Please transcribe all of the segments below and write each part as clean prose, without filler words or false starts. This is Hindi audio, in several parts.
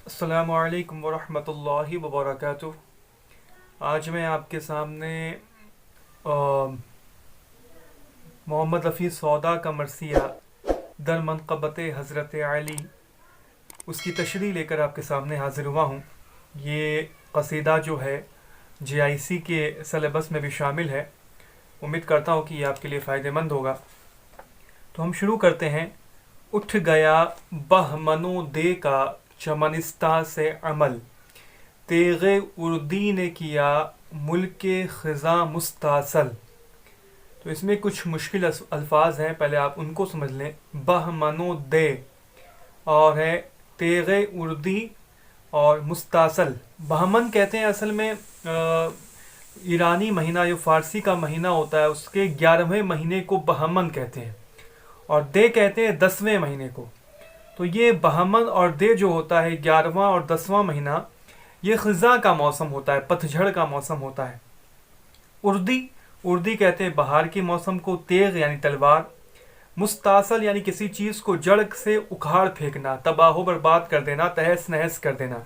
अस्सलामु अलैकुम वरहमतुल्लाहि वबरकातुह। आज मैं आपके सामने मोहम्मद रफ़ी सौदा का मरसिया दर मनक़बत हज़रत अली उसकी तशरीह लेकर आपके सामने हाज़िर हुआ हूँ। ये कसीदा जो है JIC के सलेबस में भी शामिल है। उम्मीद करता हूँ कि ये आपके लिए फ़ायदेमंद होगा। तो हम शुरू करते हैं। उठ गया बहमनो दे का चमनिस्ता से अमल, तेग़े उर्दी ने किया मुल्के ख़िज़ा मुस्तासल। तो इसमें कुछ मुश्किल अल्फाज हैं, पहले आप उनको समझ लें। बहमनो दे और है तेग़े उर्दी और मुस्तासल। बहमन कहते हैं असल में ईरानी महीना जो फ़ारसी का महीना होता है उसके 11वें महीने को बहमन कहते हैं और दे कहते हैं 10वें महीने को। तो ये बहमन और दे जो होता है 11वां और 10वां महीना, ये ख़िज़ा का मौसम होता है, पतझड़ का मौसम होता है। उर्दी उर्दी कहते हैं बहार के मौसम को। तेग यानी तलवार। मुस्तासल यानी किसी चीज़ को जड़ से उखाड़ फेंकना, तबाह बर्बाद कर देना, तहस नहस कर देना।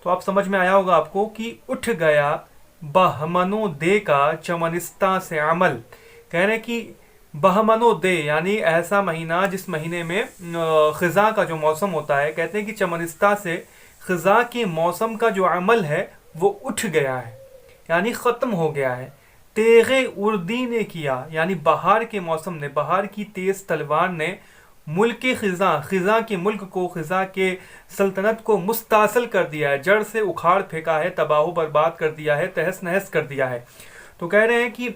तो आप समझ में आया होगा आपको कि उठ गया बहमनो दे का चमनिस्ता से अमल। कह रहे हैं कि बहमनो दे यानी ऐसा महीना जिस महीने में ख़िज़ा का जो मौसम होता है, कहते हैं कि चमनिस्ता से ख़िज़ा के मौसम का जो अमल है वो उठ गया है यानी ख़त्म हो गया है। तेग़े उर्दी ने किया यानी बहार के मौसम ने, बहार की तेज़ तलवार ने मुल्क ख़िज़ा, ख़िज़ा के मुल्क को, ख़िज़ा के सल्तनत को मुस्तासल कर दिया है, जड़ से उखाड़ फेंका है, तबाह बर्बाद कर दिया है, तहस नहस कर दिया है। तो कह रहे हैं कि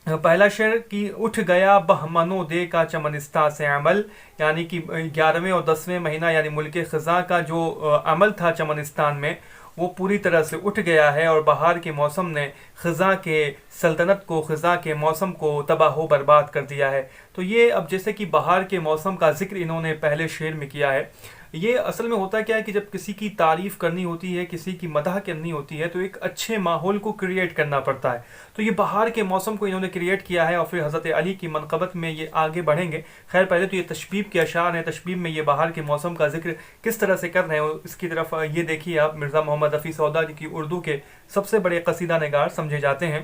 पहला शेर कि उठ गया बहमनो दे का चमनिस्ता से अमल, यानी कि 11वें और 10वें महीना यानी मुल्क ख़िज़ा का जो अमल था चमनिस्तान में वो पूरी तरह से उठ गया है और बहार के मौसम ने ख़िज़ा के सल्तनत को, ख़िज़ा के मौसम को तबाह बर्बाद कर दिया है। तो ये अब जैसे कि बहार के मौसम का ज़िक्र इन्होंने पहले शेर में किया है। ये असल में होता क्या है कि जब किसी की तारीफ़ करनी होती है, किसी की मदह करनी होती है, तो एक अच्छे माहौल को क्रिएट करना पड़ता है। तो ये बहार के मौसम को इन्होंने क्रिएट किया है और फिर हज़रत अली की मनक़बत में ये आगे बढ़ेंगे। खैर पहले तो ये तशबीब के अशार हैं। तशबीब में ये बहार के मौसम का जिक्र किस तरह से कर रहे हैं इसकी तरफ ये देखिए आप। मिर्ज़ा मोहम्मद रफ़ी सौदा जी की उर्दू के सबसे बड़े कसीदा नगार समझे जाते हैं।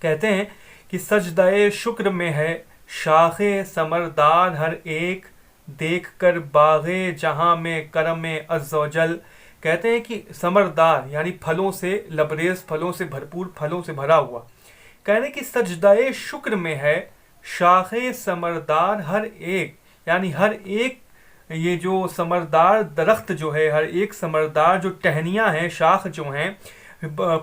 कहते हैं कि सजदाए शुक्र में है शाखे समरदार हर एक, देख कर बाग़े जहाँ में करम अज़्ज़वजल। कहते हैं कि समरदार यानी फलों से लबरेज, फलों से भरपूर, फलों से भरा हुआ। कहते हैं कि सजदाए शुक्र में है शाखे समरदार हर एक, यानी हर एक ये जो समरदार दरख्त जो है, हर एक समरदार जो टहनियाँ हैं, शाख जो हैं,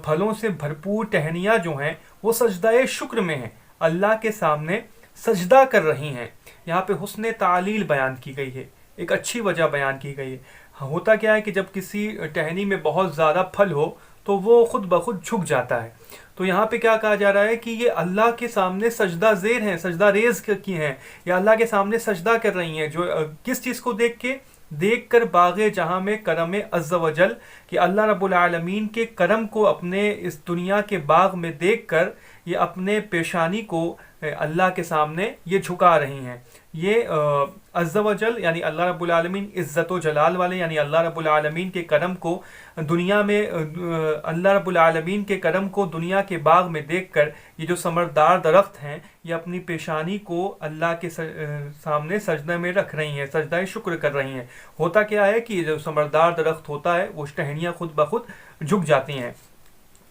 फलों से भरपूर टहनियाँ जो हैं, वो सजदाए शुक्र में हैं, अल्लाह के सामने सजदा कर रही हैं। यहाँ पे हुस्न तालील बयान की गई है, एक अच्छी वजह बयान की गई है। होता क्या है कि जब किसी टहनी में बहुत ज़्यादा फल हो तो वो खुद ब खुद झुक जाता है। तो यहाँ पे क्या कहा जा रहा है कि ये अल्लाह के सामने सजदा ज़ेर हैं, सजदा रेज़ की हैं, या अल्लाह के सामने सजदा कर रही हैं। जो किस चीज़ को देख के? देख कर बाग़े जहाँ में करम अज़्ज़ वजल, कि अल्लाह रब्बुल आलमीन के करम को अपने इस दुनिया के बाग में देख कर ये अपने पेशानी को अल्लाह के सामने ये झुका रही हैं। ये अज़्ज़ वजल यानी अल्लाह रब्बुल आलमीन इज़्ज़त व जलाल वाले, यानी अल्लाह रब्बुल आलमीन के करम को दुनिया में अल्लाह रब्बुल आलमीन के करम को दुनिया के बाग में देखकर ये जो समरदार दरख्त हैं ये अपनी पेशानी को अल्लाह के सामने सजदा में रख रही हैं, सजदा शुक्र कर रही हैं। होता क्या है कि जो समरदार दरख्त होता है वो टहनियाँ खुद ब खुद झुक जाती हैं।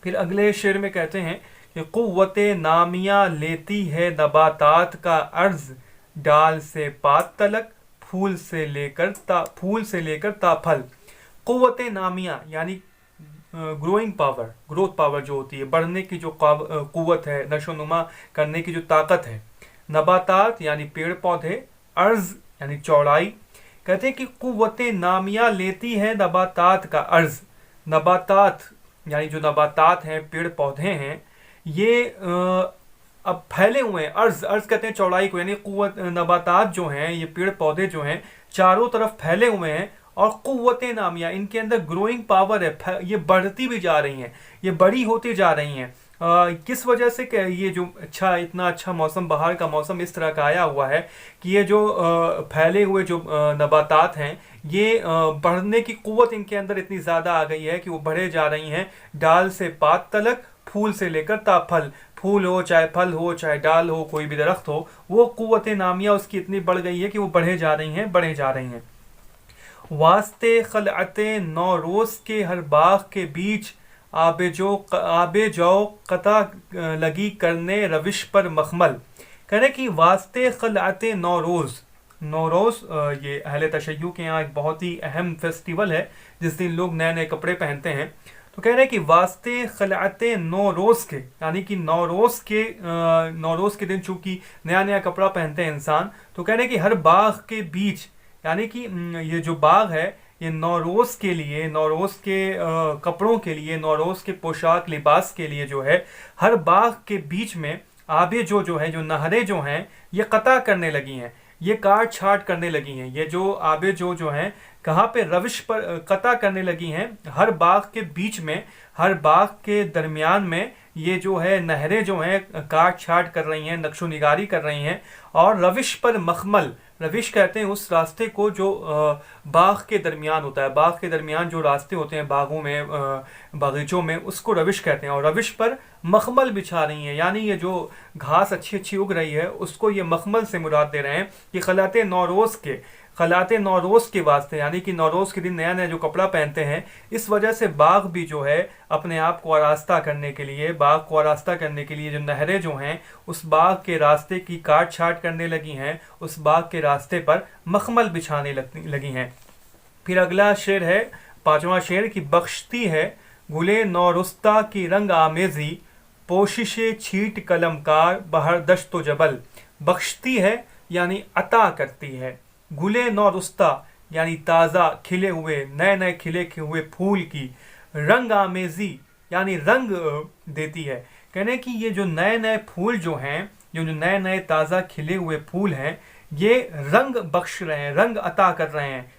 फिर अगले शेर में कहते हैं कि क़ुव्वते नामिया लेती है नबातात का अर्ज़, डाल से पात तलक, फूल से लेकर ताफल। क़ुव्वते नामिया यानी ग्रोइंग पावर, ग्रोथ पावर जो होती है, बढ़ने की जो क़ुव्वत है, नशोनुमा करने की जो ताकत है। नबातात यानी पेड़ पौधे, अर्ज़ यानी चौड़ाई। कहते हैं कि क़ुव्वते नामिया लेती है नबातात का अर्ज़। नबातात यानी जो नबातात हैं, पेड़ पौधे हैं, ये अब फैले हुए हैं। अर्ज़ कहते हैं चौड़ाई को, यानी क़ुव्वत नबातात जो हैं, ये पेड़ पौधे जो हैं चारों तरफ फैले हुए हैं और क़ुव्वते नामिया, इनके अंदर ग्रोइंग पावर है, ये बढ़ती भी जा रही हैं, ये बड़ी होती जा रही हैं। किस वजह से ये जो इतना अच्छा मौसम, बाहर का मौसम इस तरह का आया हुआ है कि ये जो फैले हुए जो नबातात हैं, ये बढ़ने की कुव्वत इनके अंदर इतनी ज़्यादा आ गई है कि वो बढ़े जा रही हैं, डाल से पात तलक, फूल से लेकर ताफल। फूल हो चाहे फल हो चाहे डाल हो, कोई भी दरख्त हो, वो कुव्वत नामिया उसकी इतनी बढ़ गई है कि वो बढ़े जा रही हैं, बढ़े जा रही हैं। वास्ते खलअते नौ रोज़ के हर बाग के बीच, आबे जो कता लगी करने रविश पर मखमल। कह रहे कि वास्ते खलअते नौरोज़, नौरोज़ ये अहले तशय्युह के यहाँ एक बहुत ही अहम फेस्टिवल है जिस दिन लोग नए नए कपड़े पहनते हैं। तो कह रहे हैं कि वास्ते खलअते नौरोज़ के, यानी कि नौरोज़ के दिन चूंकि नया नया कपड़ा पहनते हैं इंसान, तो कह रहे हैं कि हर बाग के बीच, यानी कि ये जो बाग है ये नौरोज़ के लिए, नौरोज़ के कपड़ों के लिए, नौरोज़ के पोशाक लिबास के लिए जो है, हर बाग के बीच में आबे जो है, जो नहरें जो हैं, ये कता करने लगी हैं, ये काट छाट करने लगी हैं। ये जो आबे जो हैं, कहाँ पे? रविश पर कता करने लगी हैं, हर बाग के बीच में, हर बाग के दरमियान में ये जो है नहरें जो हैं काट छाट कर रही हैं, नक्शो निगारी कर रही हैं। और रविश पर मखमल, रविश कहते हैं उस रास्ते को जो बाग के दरमियान होता है, बाग के दरमियान जो रास्ते होते हैं बागों में, बागीचों में, उसको रविश कहते हैं। और रविश पर मखमल बिछा रही हैं, यानी ये जो घास अच्छी अच्छी उग रही है उसको ये मखमल से मुराद दे रहे हैं कि खलाते नौरोज़ के वास्ते, यानी कि नौरोज़ के दिन नया नया जो कपड़ा पहनते हैं, इस वजह से बाग भी जो है अपने आप को आरास्ता करने के लिए, बाग को आरास्ता करने के लिए जो नहरें जो हैं उस बाग के रास्ते की काट छाट करने लगी हैं, उस बाग के रास्ते पर मखमल बिछाने लगी हैं। फिर अगला शेर है, पांचवा शेर, की बख्शती है गुले नौरुस्ता की रंग आमेज़ी, पोशिशे छीट कलमकार बहर दश्त व जबल। बख्शती है यानी अता करती है, गुले नौरुस्ता यानी ताज़ा खिले हुए, नए नए खिले हुए फूल की, रंग आमेज़ी यानी रंग देती है। कहने कि ये जो नए नए फूल जो हैं, जो नए नए ताज़ा खिले हुए फूल हैं, ये रंग बख्श रहे हैं, रंग अता कर रहे हैं।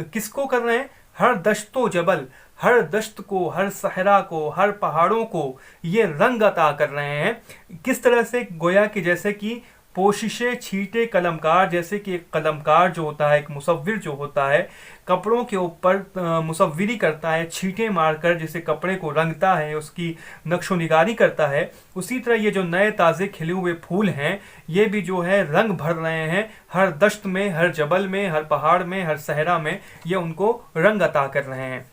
किसको कर रहे हैं? हर दश्तो जबल, हर दश्त को, हर सहरा को, हर पहाड़ों को ये रंग अता कर रहे हैं। किस तरह से? गोया कि जैसे कि पोशिशे छीटे कलमकार, जैसे कि एक कलमकार जो होता है, एक मुसव्विर जो होता है, कपड़ों के ऊपर मुसव्विरी करता है, छींटे मारकर जैसे कपड़े को रंगता है, उसकी नक्शो निगारी करता है, उसी तरह ये जो नए ताज़े खिले हुए फूल हैं, ये भी जो है रंग भर रहे हैं, हर दश्त में, हर जबल में, हर पहाड़ में, हर सहरा में ये उनको रंग अता कर रहे हैं।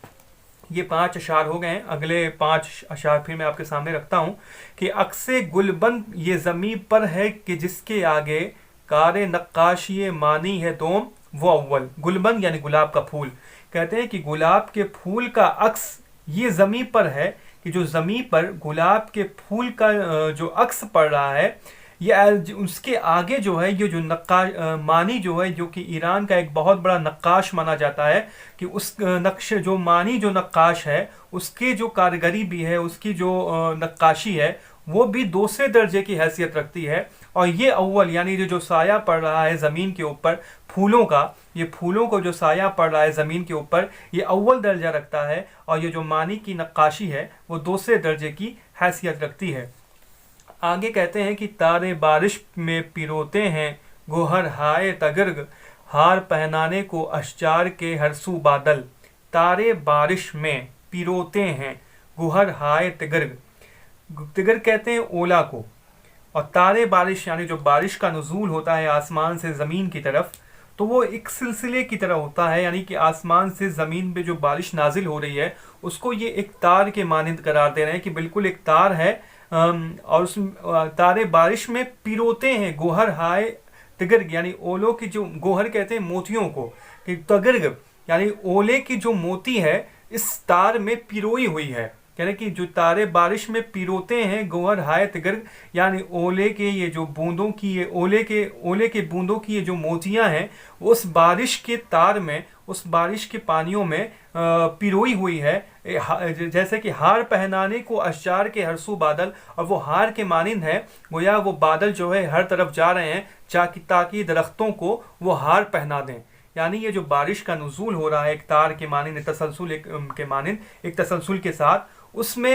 ये 5 अशार हो गए हैं। अगले 5 अशार फिर मैं आपके सामने रखता हूँ कि अक्से गुलबंद ये ज़मी पर है कि जिसके आगे कारे नक्काशी मानी है दोम वो अव्वल। गुलबंद यानी गुलाब का फूल। कहते हैं कि गुलाब के फूल का अक्स ये ज़मी पर है, कि जो ज़मी पर गुलाब के फूल का जो अक्स पड़ रहा है, ये उसके आगे जो है ये जो नक्काश मानी जो है, जो कि ईरान का एक बहुत बड़ा नक्काश माना जाता है, कि उस नक्शे जो मानी जो नक्काश है उसके जो कारीगरी भी है, उसकी जो नक्काशी है वो भी दूसरे दर्जे की हैसियत रखती है। और ये अव्वल यानी जो साया पड़ रहा है ज़मीन के ऊपर फूलों का, ये फूलों को जो साया पड़ रहा है ज़मीन के ऊपर, ये अव्वल दर्जा रखता है। और ये जो मानी की नक्काशी है वो दूसरे दर्जे की हैसियत रखती है। आगे कहते हैं कि तारे बारिश में पिरोते हैं गोहर हाय तगर्ग, हार पहनाने को अशजार के हरसू बादल। तारे बारिश में पिरोते हैं गोहर हाय तगर्ग, तिगर कहते हैं ओला को, और तारे बारिश यानी जो बारिश का नुज़ूल होता है आसमान से ज़मीन की तरफ, तो वो एक सिलसिले की तरह होता है, यानी कि आसमान से ज़मीन पे जो बारिश नाजिल हो रही है उसको ये एक तार के मानिंद करार दे रहे हैं कि बिल्कुल एक तार है। और उस तारे बारिश में पिरोते हैं गोहर हाय तिगर्ग, यानी ओलों की जो, गोहर कहते हैं मोतियों को, कि तगर्ग यानी ओले की जो मोती है इस तार में पिरोई हुई है। कह रहे कि जो तारे बारिश में पिरोते हैं गोहर हाय तिगर्ग, यानी ओले के ये जो बूंदों की, ये ओले के बूंदों की ये जो मोतियां हैं उस बारिश के तार में, उस बारिश के पानियों में पिरोई हुई है। जैसे कि हार पहनाने को अशजार के हरसू बादल, और वो हार के मानिंद है, गोया वो बादल जो है हर तरफ जा रहे हैं ताकि दरख्तों को वो हार पहना दें। यानी ये जो बारिश का नुज़ूल हो रहा है एक तार के मानिंद, तसलसल के मानिंद, एक तसलसल के साथ, उसमें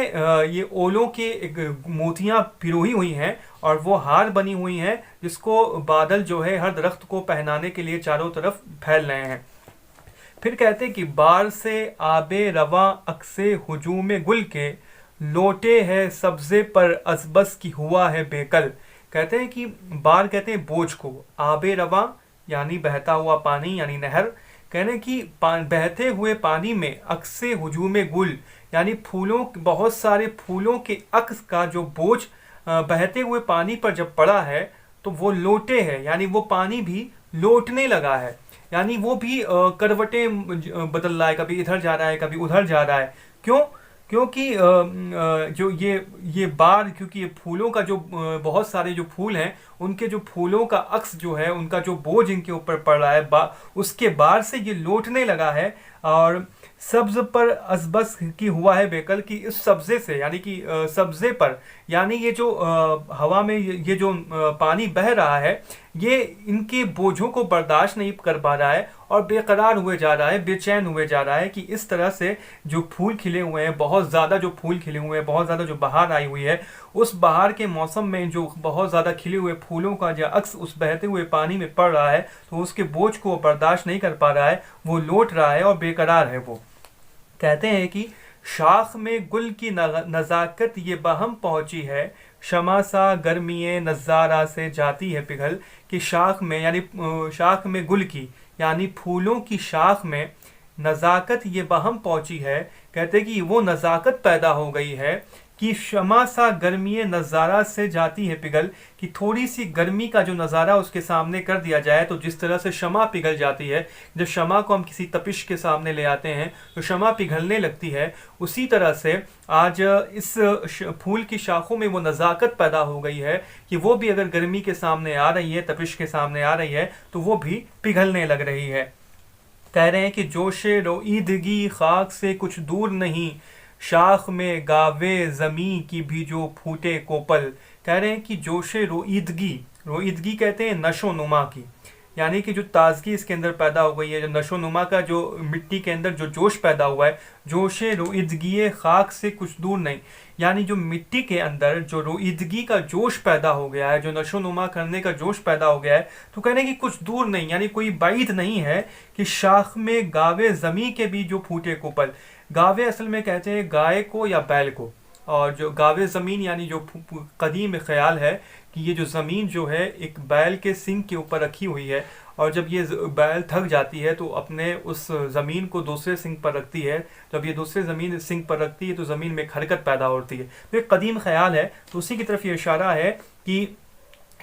ये ओलों के एक मोतियाँ पिरोही हुई हैं और वो हार बनी हुई हैं जिसको बादल जो है हर दरख्त को पहनाने के लिए चारों तरफ फैल रहे हैं। फिर कहते हैं कि बार से आबे रवा अक्से हुजूम गुल के, लोटे है सब्जे पर अजबस की हुआ है बेकल। कहते हैं कि बार कहते हैं बोझ को, आबे रवा यानी बहता हुआ पानी यानी नहर, कहने कि बहते हुए पानी में अक्से हुजूम गुल यानी फूलों, बहुत सारे फूलों के अक्स का जो बोझ बहते हुए पानी पर जब पड़ा है तो वो लोटे है, यानी वो पानी भी लौटने लगा है, यानी वो भी करवटें बदल रहा है, कभी इधर जा रहा है कभी उधर जा रहा है। क्यों? क्योंकि जो ये बार, क्योंकि ये फूलों का जो बहुत सारे जो फूल हैं उनके जो फूलों का अक्स जो है, उनका जो बोझ इनके ऊपर पड़ रहा है, उसके बार से ये लौटने लगा है। और सब्ज पर अजबस की हुआ है बेकल, की इस सब्जे से यानी कि सब्जे पर, यानी ये जो हवा में ये जो पानी बह रहा है ये इनके बोझों को बर्दाश्त नहीं कर पा रहा है और बेकरार हुए जा रहा है, बेचैन हुए जा रहा है कि इस तरह से जो फूल खिले हुए हैं, बहुत ज़्यादा जो फूल खिले हुए हैं, बहुत ज़्यादा जो बहार आई हुई है, उस बहार के मौसम में जो बहुत ज़्यादा खिले हुए फूलों का जो अक्स उस बहते हुए पानी में पड़ रहा है तो उसके बोझ को बर्दाश्त नहीं कर पा रहा है, वो लौट रहा है और बेकरार है वो। कहते हैं कि शाख में गुल की नज़ाकत ये बहम पहुंची है, शमा सा गर्मीए नज़ारा से जाती है पिघल। कि शाख में यानी शाख में गुल की यानी फूलों की शाख में नज़ाकत ये बहम पहुंची है, कहते कि वो नज़ाकत पैदा हो गई है कि शमा सा गर्मी नज़ारा से जाती है पिघल, कि थोड़ी सी गर्मी का जो नज़ारा उसके सामने कर दिया जाए तो जिस तरह से शमा पिघल जाती है, जब शमा को हम किसी तपिश के सामने ले आते हैं तो शमा पिघलने लगती है, उसी तरह से आज इस फूल की शाखों में वो नज़ाकत पैदा हो गई है कि वो भी अगर गर्मी के सामने आ रही है, तपिश के सामने आ रही है तो वो भी पिघलने लग रही है। कह रहे हैं कि जोशे रोईदगी खाक से कुछ दूर नहीं, शाख में गावे ज़मी की भी जो फूटे कोपल। कह रहे हैं कि जोशे रोईदगी, रोईदगी कहते हैं नशो नुमा की, यानी कि जो ताजगी इसके अंदर पैदा हो गई है, जो नशो नुमा का जो मिट्टी के अंदर जो जोश पैदा हुआ है, जोशे रोईदगी खाक से कुछ दूर नहीं, यानी जो मिट्टी के अंदर जो रोईदगी का जोश पैदा हो गया है, जो नशो नुमा करने का जोश पैदा हो गया है, तो कहने की कुछ दूर नहीं, यानी कोई बाइद नहीं है कि शाख में गावे ज़मी के भी जो फूटे कोपल। गावे असल में कहते हैं गाय को या बैल को, और जो गावे ज़मीन यानी जो कदीम ख्याल है कि ये जो ज़मीन जो है एक बैल के सिंग के ऊपर रखी हुई है, और जब ये बैल थक जाती है तो अपने उस ज़मीन को दूसरे सिंग पर रखती है, जब ये दूसरे ज़मीन सिंग पर रखती है तो ज़मीन में हरकत पैदा होती है। तो एक कदीम ख्याल है, तो उसी की तरफ ये इशारा है कि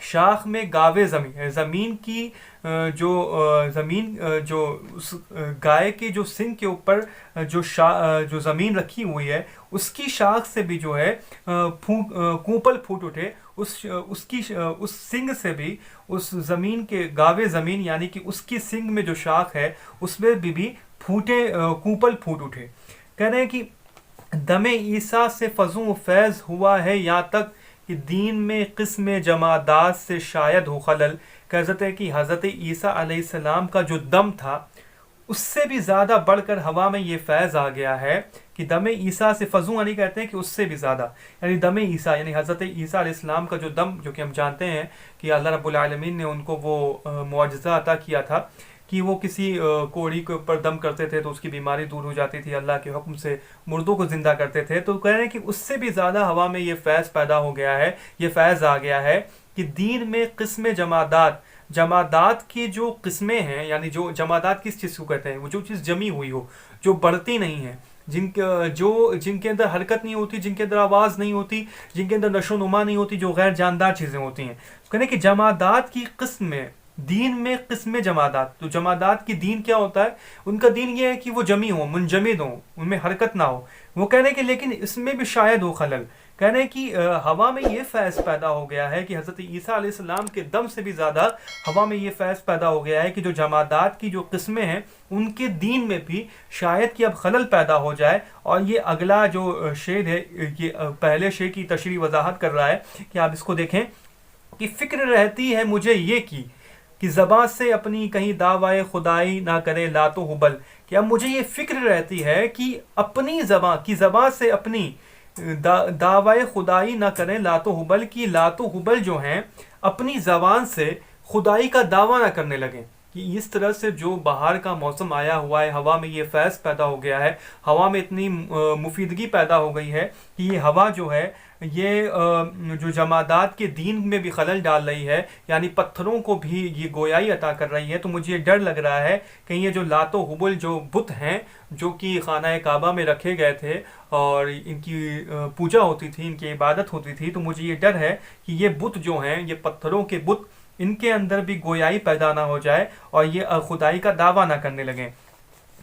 शाख में गावे ज़मीन, ज़मीन की जो ज़मीन जो उस गाय के जो सिंग के ऊपर जो ज़मीन रखी हुई है उसकी शाख से भी जो है कूपल फूट उठे, उस सिंग से भी, उस ज़मीन के गावे ज़मीन यानी कि उसकी सिंग में जो शाख है उसमें भी फूटे कूपल फूट उठे। कह रहे हैं कि दमे ईसा से फज़ू फैज़ हुआ है यहाँ तक कि दीन में किस्म जमादात से शायद हो खलल। कहते हैं कि हज़रत ईसा अलैहिस्सलाम का जो दम था उससे भी ज़्यादा बढ़कर हवा में ये फैज़ आ गया है कि दमे ईसा से फज़ू यानी कहते हैं कि उससे भी ज़्यादा, यानी दमे ईसा यानी हज़रत ईसा अलैहिस्सलाम का जो दम, जो कि हम जानते हैं कि अल्लाह रब्बुल आलमीन ने उनको वो मुआजिज़ा अता किया था कि वो किसी कोड़ी के ऊपर दम करते थे तो उसकी बीमारी दूर हो जाती थी, अल्लाह के हुक्म से मुर्दों को ज़िंदा करते थे। तो कह रहे हैं कि उससे भी ज़्यादा हवा में ये फैज़ पैदा हो गया है, ये फैज़ आ गया है कि दीन में किस्म जमादात, जमादात की जो किस्में हैं, यानी जो जमादात किस चीज़ को कहते हैं, वो जो चीज़ जमी हुई हो, जो बढ़ती नहीं है, जिनके अंदर हरकत नहीं होती, जिनके अंदर आवाज़ नहीं होती, जिनके अंदर नशो नुमा नहीं होती, जो गैर जानदार चीज़ें होती हैं। तो कहने कि जमादात की किस्में, दीन में किस्में जमादात। तो जमादात की दीन क्या होता है? उनका दीन ये है कि वो जमी हो, मुंजमिद हो, उनमें हरकत ना हो। वो कहने कि लेकिन इसमें भी शायद हो खलल। कहने कि हवा में ये फैज़ पैदा हो गया है कि हज़रत ईसा अलैहिस्सलाम के दम से भी ज़्यादा हवा में ये फैज़ पैदा हो गया है कि जो जमादात की जो किस्में हैं उनके दीन में भी शायद कि अब खलल पैदा हो जाए। और ये अगला जो शेर है, ये पहले शेर की तशरीह वजाहत कर रहा है कि आप इसको देखें कि फ़िक्र रहती है मुझे ये कि ज़बां से अपनी कहीं दावाए खुदाई ना करे लातो हुबल। कि अब मुझे ये फिक्र रहती है कि अपनी ज़बान से अपनी दावाए खुदाई ना करें लातो हुबल की, लातो हुबल जो हैं अपनी ज़बान से खुदाई का दावा ना करने लगें। कि इस तरह से जो बाहर का मौसम आया हुआ है, हवा में ये फैज़ पैदा हो गया है, हवा में इतनी मुफीदगी पैदा हो गई है कि ये हवा जो है ये जो जमादात के दीन में भी खलल डाल रही है, यानी पत्थरों को भी ये गोयाई अता कर रही है। तो मुझे डर लग रहा है कि ये जो लातो हुबुल जो बुत हैं जो कि खाना काबा में रखे गए थे और इनकी पूजा होती थी, इनकी इबादत होती थी, तो मुझे ये डर है कि ये बुत जो हैं, ये पत्थरों के बुत, इनके अंदर भी गोयाई पैदा ना हो जाए और ये खुदाई का दावा ना करने लगें।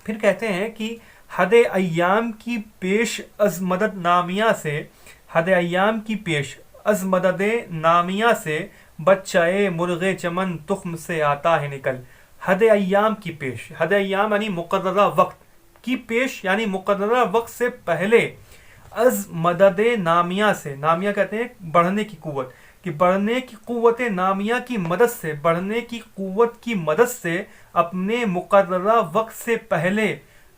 फिर कहते हैं कि हद अय्याम की पेश अज मदद नामिया से, हद अय्याम की पेश अज मदद नामिया से बच्चाए मुर्गे चमन तुख्म से आता है निकल। हद अय्याम की पेश, हद अय्याम यानी मुकर्ररा वक्त की पेश, यानी मुकर्ररा वक्त से पहले, अज मदद नामिया से, नामिया कहते हैं बढ़ने की कुव्वत, कि बढ़ने की कुव्वत नामिया की मदद से, बढ़ने की कुव्वत की मदद से अपने मुकर्ररा वक्त से पहले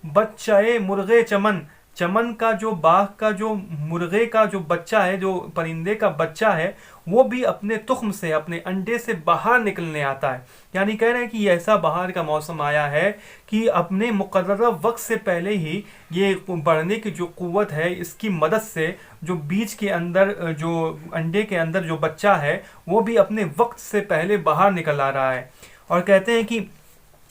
बच्चाए मुर्गे चमन, चमन का जो बाघ का जो मुर्गे का जो बच्चा है, जो परिंदे का बच्चा है, वो भी अपने तुख्म से, अपने अंडे से बाहर निकलने आता है। यानी कह रहे हैं कि ऐसा बाहर का मौसम आया है कि अपने मुकर्ररा वक्त से पहले ही ये बढ़ने की जो कुव्वत है, इसकी मदद से जो बीज के अंदर, जो अंडे के अंदर जो बच्चा है, वो भी अपने वक्त से पहले बाहर निकल आ रहा है। और कहते हैं कि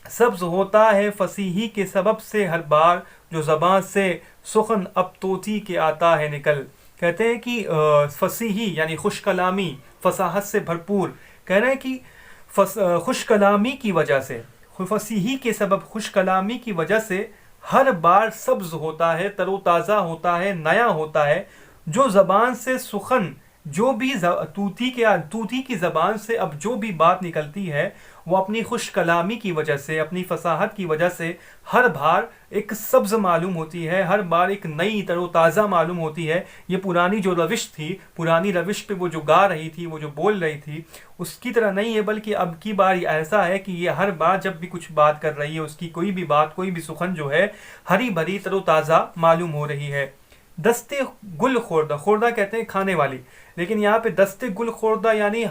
सब्ज होता है फसीही के सबब से हर बार, जो ज़बान से सुखन अब तोती के आता है निकल। कहते हैं कि फसीही यानी खुश कलामी, फसाहत से भरपूर। कह रहे हैं कि खुश कलामी की वजह से, फसीही के सबब खुश कलामी की वजह से हर बार सब्ज होता है, तरोताज़ा होता है, नया होता है। जो ज़बान से सुखन, जो भी तूती की ज़बान से अब जो भी बात निकलती है, वो अपनी खुश कलामी की वजह से, अपनी फसाहत की वजह से हर बार एक सब्ज़ मालूम होती है, हर बार एक नई तरोताज़ा मालूम होती है। ये पुरानी जो रविश थी, पुरानी रविश पे वो जो गा रही थी, वो जो बोल रही थी, उसकी तरह नहीं है, बल्कि अब की बार ऐसा है कि ये हर बार जब भी कुछ बात कर रही है, उसकी कोई भी बात, कोई भी सुखन जो है हरी भरी तरोताज़ा मालूम हो रही है। दस्ते गुल खोरदा, खोरदा कहते हैं खाने वाली, लेकिन यहाँ पे दस्ते गुल खोरदा यानी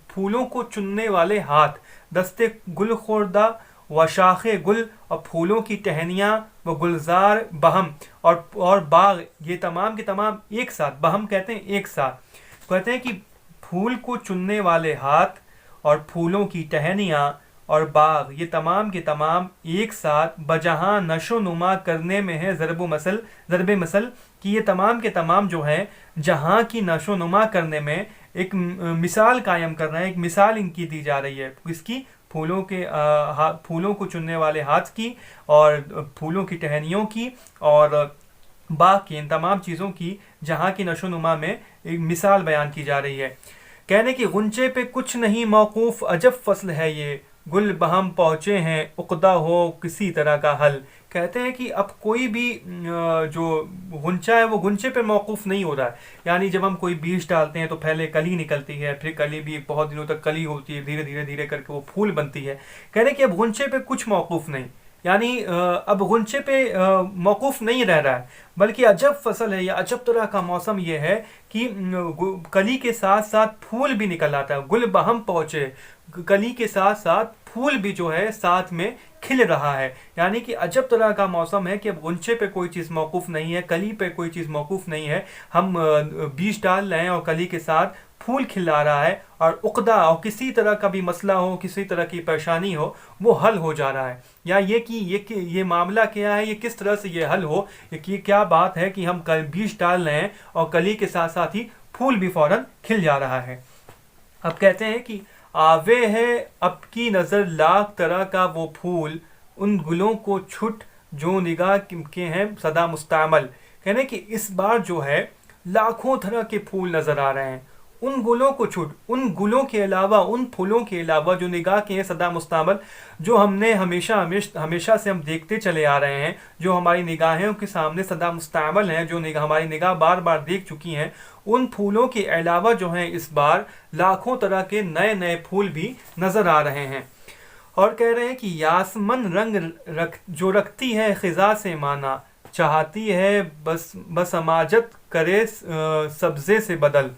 फूलों को चुनने वाले हाथ। दस्ते गुल खोरदा व शाखे गुल, और फूलों की टहनियाँ, व गुलजार बहम, और बाग, ये तमाम के तमाम एक साथ, बहम कहते हैं एक साथ। कहते हैं कि फूल को चुनने वाले हाथ और फूलों की टहनियाँ और बाग, ये तमाम के तमाम एक साथ बजहाँ नशो नुमा करने में है ज़रब मसल, कि ये तमाम के तमाम जो है जहाँ की नशो नुमा करने में एक मिसाल कायम कर रहे हैं, एक मिसाल इनकी दी जा रही है। इसकी फूलों को चुनने वाले हाथ की, और फूलों की टहनियों की, और बाग की, इन तमाम चीज़ों की जहाँ की नशो नुमा में एक मिसाल बयान की जा रही है। कहने की गुंचे पे कुछ नहीं मौकूफ़, अजब फसल है ये, गुल बहम पहुँचे हैं उक़दा हो किसी तरह का हल। कहते हैं कि अब कोई भी जो गुंचा है वो गुंचे पे मौकूफ़ नहीं हो रहा है। यानी जब हम कोई बीज डालते हैं तो पहले कली निकलती है, फिर कली भी बहुत दिनों तक कली होती है, धीरे धीरे करके वो फूल बनती है। कह रहे हैं कि अब गुंचे पे कुछ मौकूफ़ नहीं, यानी अब गुंचे पे मौकूफ़ नहीं रह रहा है, बल्कि अजब फसल है, या अजब तरह का मौसम ये है कि कली के साथ साथ फूल भी निकल आता है। गुल बहम पहुँचे, कली के साथ साथ फूल भी जो है साथ में खिल रहा है। यानी कि अजब तरह का मौसम है कि अब गुंचे पे कोई चीज़ मौकूफ़ नहीं है, कली पे कोई चीज़ मौकूफ़ नहीं है। हम बीज डाल रहे हैं और कली के साथ फूल खिला रहा है, और उक़दा, और किसी तरह का भी मसला हो, किसी तरह की परेशानी हो, वो हल हो जा रहा है। या ये मामला क्या है, ये किस तरह से ये हल हो, ये क्या बात है कि हम बीज डाल रहे हैं और कली के साथ साथ ही फूल भी फ़ौरन खिल जा रहा है। अब कहते हैं कि आवे है अब की नज़र लाख तरह का वो फूल, उन गुलों को छुट जो निगाह के हैं सदा मुस्तअमल। कहने कि इस बार जो है लाखों तरह के फूल नज़र आ रहे हैं, उन गुलों को छूट, उन गुलों के अलावा, उन फूलों के अलावा जो निगाह के हैं सदा मुस्तअमल, जो हमने हमेशा से हम देखते चले आ रहे हैं, जो हमारी निगाहों के सामने सदा मुस्तअमल हैं, जो हमारी निगाह बार बार देख चुकी हैं, उन फूलों के अलावा जो हैं इस बार लाखों तरह के नए नए फूल भी नज़र आ रहे हैं। और कह रहे हैं कि यासमन रंग जो रखती है खिजा से माना, चाहती है बस अमाजत करे सब्जे से बदल।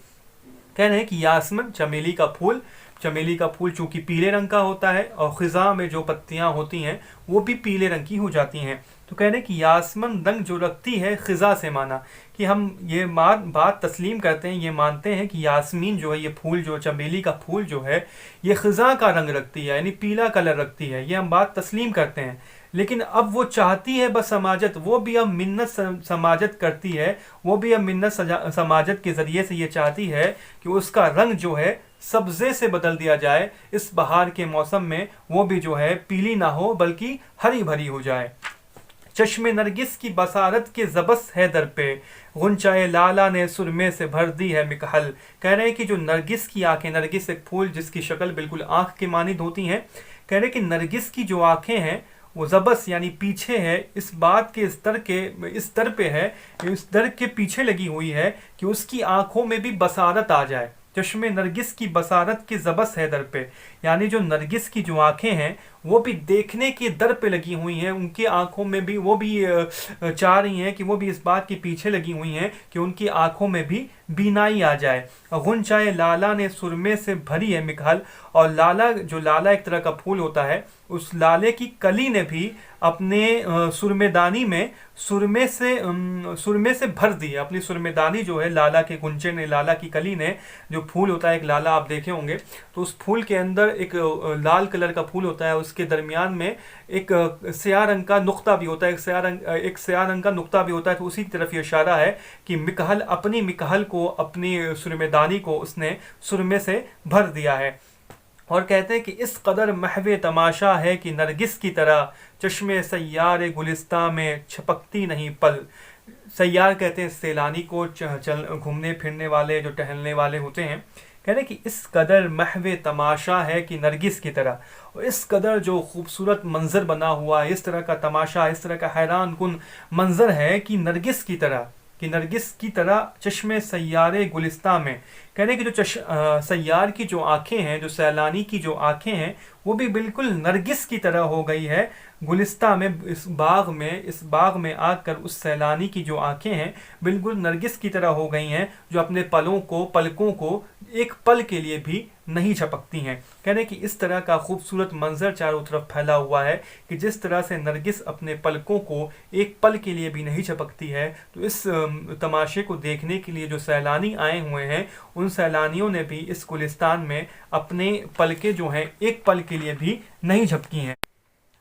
कह रहे हैं कि यासमन चमेली का फूल चूंकि पीले रंग का होता है और खिजा में जो पत्तियां होती हैं वो भी पीले रंग की हो जाती हैं। तो कह रहे हैं कि यासमन रंग जो रखती है खिजा से माना, कि हम ये बात तस्लीम करते हैं, ये मानते हैं कि यास्मीन जो है, ये फूल जो चमेली का फूल जो है, ये खिजा का रंग रखती है, यानी पीला कलर रखती है, ये हम बात तस्लीम करते हैं। लेकिन अब वो चाहती है बस समाजत, वो भी अब मिन्नत समाजत करती है, वो भी अब मिन्नत समाजत के ज़रिए से ये चाहती है कि उसका रंग जो है सब्ज़े से बदल दिया जाए, इस बहार के मौसम में वो भी जो है पीली ना हो बल्कि हरी भरी हो जाए। चश्मे नरगिस की बसारत के जबस है दर पे, गुंचाए लाला ने सुरमे से भर दी है मिकहल। कह रहे हैं कि जो नरगिस की आंखें, नरगिस एक फूल जिसकी शक्ल बिल्कुल आंख के मानिंद होती हैं, कह रहे हैं कि नरगिस की जो आंखें हैं वो जबस यानी पीछे है, इस बात के इस दर पे है, इस दर के पीछे लगी हुई है कि उसकी आंखों में भी बसारत आ जाए। चश्मे नरगिस की बसारत के जबस है दर पे, यानी जो नरगिस की जो आंखें हैं वो भी देखने के दर पे लगी हुई हैं, उनकी आंखों में भी वो भी चाह रही हैं कि वो भी इस बात के पीछे लगी हुई हैं कि उनकी आंखों में भी बीनाई आ जाए। गुंचाए लाला ने सुरमे से भरी है मिकहल, और लाला एक तरह का फूल होता है, उस लाले की कली ने भी अपने सुरमेदानी में सुरमे से भर दी है। अपनी सुरमेदानी जो है लाला के गुंचे ने, लाला की कली ने, जो फूल होता है एक लाला आप देखे होंगे, तो उस फूल के अंदर एक लाल कलर का फूल होता है, उसके दरमियान में एक स्याह रंग का नुक्ता भी होता है, एक स्याह रंग का नुक्ता भी होता है। तो उसी की तरफ ये इशारा है कि अपनी मिकहल को, अपनी सुरमेदानी को उसने सुरमे से भर दिया है। और कहते हैं कि इस कदर महवे तमाशा है कि नरगिस की तरह चश्मे सैयार गुलिस्ता में छपकती नहीं पल। सैयार कहते हैं सैलानी को, चल घूमने फिरने वाले, जो टहलने वाले होते हैं। कह रहे हैं कि इस कदर महवे तमाशा है कि नरगिस की तरह, और इस कदर जो खूबसूरत मंजर बना हुआ है, इस तरह का तमाशा, इस तरह का हैरान कुन मंजर है कि नरगिस की तरह चश्मे सैयारे गुलिस्ता में। कह रहे हैं कि जो सैयार की जो आंखें हैं, जो सैलानी की जो आंखें हैं, वो भी बिल्कुल नरगिस की तरह हो गई है गुलिस्ता में, इस बाग में आकर उस सैलानी की जो आंखें हैं बिल्कुल नरगिस की तरह हो गई हैं, जो अपने पलकों को एक पल के लिए भी नहीं झपकती हैं। कह रहे हैं कि इस तरह का खूबसूरत मंजर चारों तरफ फैला हुआ है कि जिस तरह से नरगिस अपने पलकों को एक पल के लिए भी नहीं झपकती है, तो इस तमाशे को देखने के लिए जो सैलानी आए हुए हैं, उन सैलानियों ने भी इस गुलिस्तान में अपने पलकें जो हैं एक पल के लिए भी नहीं झपकी हैं।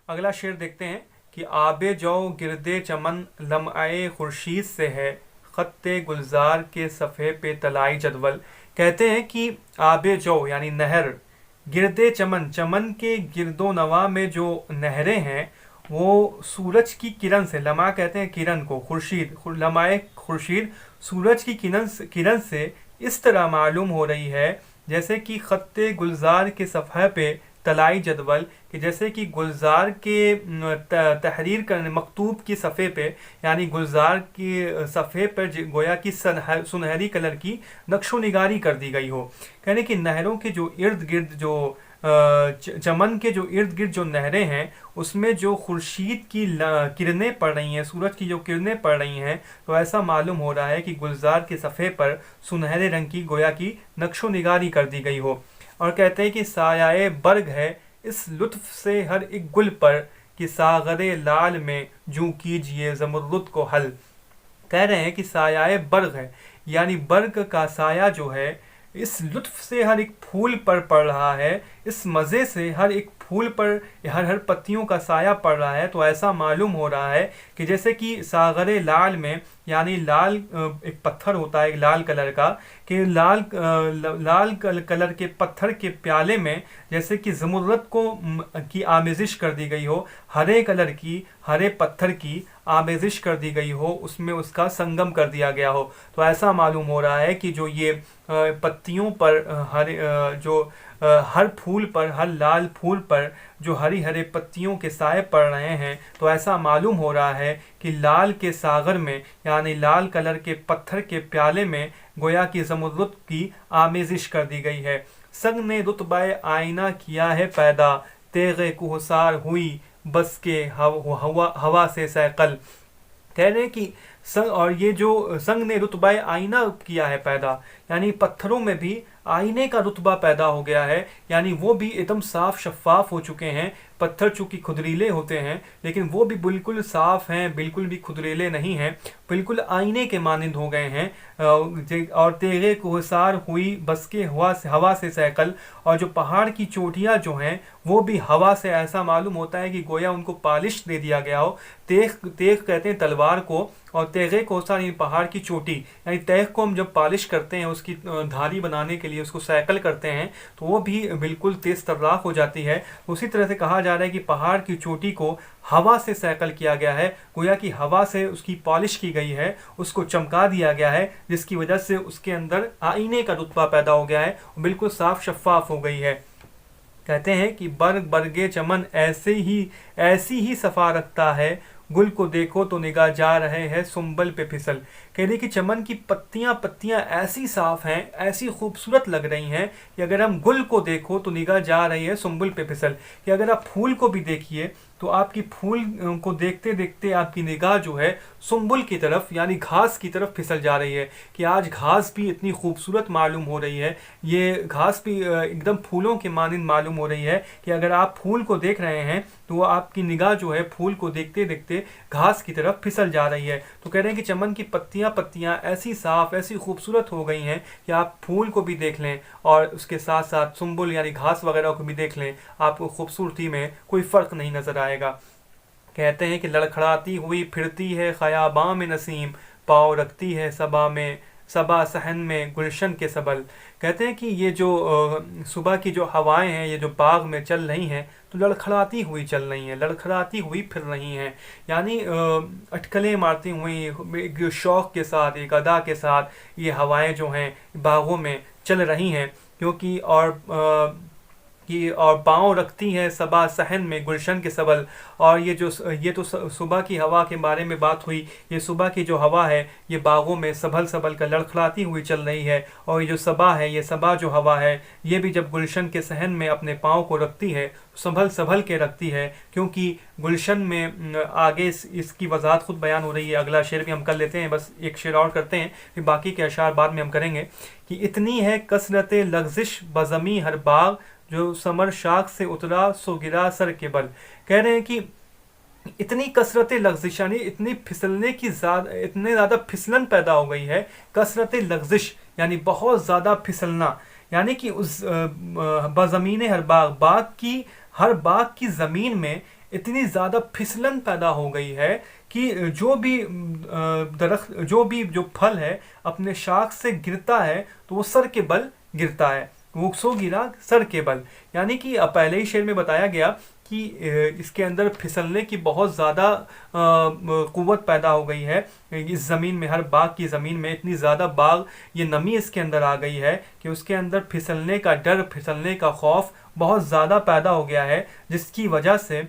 अगला शेर देखते हैं कि आबे जौ गिरदे चमन लम्आए खुर्शीद से है, खत्ते गुलजार के सफ़े पे तलाई जदवल। कहते हैं कि आबे जौ यानी नहर, गिरदे चमन के गिरदो नवा में जो नहरें हैं वो सूरज की किरण से, लम्हा कहते हैं किरण को, लम्हाए खुर्शीद सूरज की किरण से इस तरह मालूम हो रही है जैसे कि खत्ते गुलजार के सफ़े पे तलाई जदवल, कि जैसे कि गुलजार के तहरीर करने मकतूब की सफ़े पे, यानी गुलजार के सफ़े पर गोया की सुनहरी कलर की नक्शो निगारी कर दी गई हो। कहने कि नहरों के जो इर्द गिर्द, जो चमन के जो इर्द गिर्द जो नहरें हैं, उसमें जो खुर्शीद की किरणें पड़ रही हैं, सूरज की जो किरणें पड़ रही हैं, तो ऐसा मालूम हो रहा है कि गुलजार के सफ़े पर सुनहरे रंग की गोया की नक्शो निगारी कर दी गई हो। और कहते हैं कि सायाए बर्ग है इस लुत्फ से हर एक गुल पर, कि सागरे लाल में जूं कीजिए ज़मरुद को हल। कह रहे हैं कि सायाए बर्ग है, यानी बर्ग का साया जो है इस लुत्फ से हर एक फूल पर पड़ रहा है, इस मज़े से हर एक फूल पर हर पत्तियों का साया पड़ रहा है। तो ऐसा मालूम हो रहा है कि जैसे कि सागरे लाल में, यानी लाल एक पत्थर होता है लाल कलर का, कि लाल कलर के पत्थर के प्याले में जैसे कि ज़मुर्रत की आमेज़िश कर दी गई हो, हरे पत्थर की आमेज़िश कर दी गई हो, उसमें उसका संगम कर दिया गया हो। तो ऐसा मालूम हो रहा है कि जो ये पत्तियों पर हर फूल पर, हर लाल फूल पर जो हरी पत्तियों के साए पड़ रहे हैं, तो ऐसा मालूम हो रहा है कि लाल के सागर में, यानी लाल कलर के पत्थर के प्याले में गोया की ज़मुर्रत की आमेज़िश कर दी गई है। संग ने रुतबाए आईना किया है पैदा, तेगे कुहसार हुई बस के हवा से सैकल। कह रहे हैं कि संग, और ये जो संग ने रुतबा आईना किया है पैदा, यानी पत्थरों में भी आईने का रुतबा पैदा हो गया है, यानी वो भी एकदम साफ शफाफ हो चुके हैं। पत्थर चूंकि खुदरीले होते हैं लेकिन वो भी बिल्कुल साफ हैं, बिल्कुल भी खुदरीले नहीं हैं, बिल्कुल आईने के मानिंद हो गए हैं। और तेगे कुहसार हुई बस के हवा से सैकल, और जो पहाड़ की चोटियाँ जो हैं वो भी हवा से ऐसा मालूम होता है कि गोया उनको पालिश दे दिया गया हो। तेग तेग कहते हैं तलवार को, और तेगे कोहसार यानी पहाड़ की चोटी, यानी तेग को हम जब पालिश करते हैं उसकी धारी बनाने के लिए उसको सैकल करते हैं तो वो भी बिल्कुल तेज तर्राक हो जाती है। उसी तरह से कहा जा रहा है कि पहाड़ की चोटी को हवा से सैकल किया गया है, गोया कि हवा से उसकी पॉलिश की गई है, उसको चमका दिया गया है, जिसकी वजह से उसके अंदर आईने का रुतबा पैदा हो गया है, बिल्कुल साफ शफाफ हो गई है। कहते हैं कि बर्ग बरगे चमन ऐसी ही सफा रखता है, गुल को देखो तो निगाह जा रहे हैं सुंबल पे फिसल। कह रही कि चमन की पत्तियां ऐसी साफ हैं, ऐसी खूबसूरत लग रही हैं कि अगर हम गुल को देखो तो निगाह जा रही है सुंबल पे फिसल, कि अगर आप फूल को भी देखिए तो आपकी फूल को देखते देखते आपकी निगाह जो है सुंबुल की तरफ यानी घास की तरफ फिसल जा रही है, कि आज घास भी इतनी खूबसूरत मालूम हो रही है, ये घास भी एकदम फूलों के मानिंद मालूम हो रही है, कि अगर आप फूल को देख रहे हैं तो वो आपकी निगाह जो है फूल को देखते देखते घास की तरफ फिसल जा रही है। तो कह रहे हैं कि चमन की पत्तियां ऐसी साफ ऐसी खूबसूरत हो गई हैं कि आप फूल को भी देख लें और उसके साथ साथ सुंबुल यानी घास वगैरह को भी देख लें, आपको खूबसूरती में कोई फ़र्क नहीं नज़र आएगा। कहते हैं कि लड़खड़ाती हुई फिरती है ख़याबां में नसीम, पाँव रखती है सबा सहन में गुलशन के सबल। कहते हैं कि ये जो सुबह की जो हवाएं हैं ये जो बाग में चल रही हैं तो लड़खड़ाती हुई चल रही हैं, लड़खड़ाती हुई फिर रही हैं, यानी अटकलें मारती हुई एक शौक़ के साथ एक अदा के साथ ये हवाएं जो हैं बागों में चल रही हैं, क्योंकि और पाँव रखती हैं सबा सहन में गुलशन के सबल। और ये तो सुबह की हवा के बारे में बात हुई, ये सुबह की जो हवा है ये बागों में सबल सबल कर लड़खड़ाती हुई चल रही है, और ये जो सबा है ये सबा जो हवा है ये भी जब गुलशन के सहन में अपने पाँव को रखती है संभल संभल के रखती है, क्योंकि गुलशन में आगे इसकी वजाहत खुद बयान हो रही है। अगला शेर भी हम कर लेते हैं, बस एक शेर और करते हैं फिर बाकी के अशार बाद में हम करेंगे। कि इतनी है कसरत लग़ज़िश बज़मी हर बाग, जो समर शाख से उतरा सो गिरा सर के बल। कह रहे हैं कि इतनी कसरत लग़ज़िश यानी इतनी फिसलने की इतने ज़्यादा फिसलन पैदा हो गई है। कसरत लग़ज़िश यानी बहुत ज़्यादा फिसलना, यानी कि उस बज़मीन हर बाग की ज़मीन में इतनी ज़्यादा फिसलन पैदा हो गई है कि जो भी जो फल है अपने शाख से गिरता है तो वो सर के बल गिरता है, वो सो गिरा सर के बल। यानी कि पहले ही शेर में बताया गया कि इसके अंदर फिसलने की बहुत ज़्यादा क़ुव्वत पैदा हो गई है इस ज़मीन में, हर बाग की ज़मीन में इतनी ज़्यादा ये नमी इसके अंदर आ गई है कि उसके अंदर फिसलने का डर, फिसलने का खौफ बहुत ज़्यादा पैदा हो गया है, जिसकी वजह से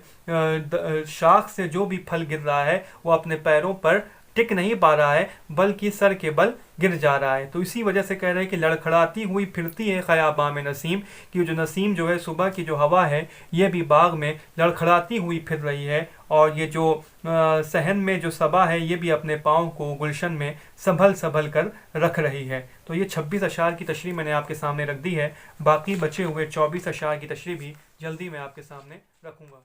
शाख से जो भी फल गिर रहा है वो अपने पैरों पर टिक नहीं पा रहा है बल्कि सर के बल गिर जा रहा है। तो इसी वजह से कह रहे हैं कि लड़खड़ाती हुई फिरती है ख़याबां में नसीम, कि जो नसीम जो है सुबह की जो हवा है ये भी बाग में लड़खड़ाती हुई फिर रही है, और ये जो सहन में जो सबा है ये भी अपने पाँव को गुलशन में संभल संभल कर रख रही है। तो ये 26 अशार की तशरीह मैंने आपके सामने रख दी है, बाकी बचे हुए 24 अशार की तशरीह भी जल्दी मैं आपके सामने रखूँगा।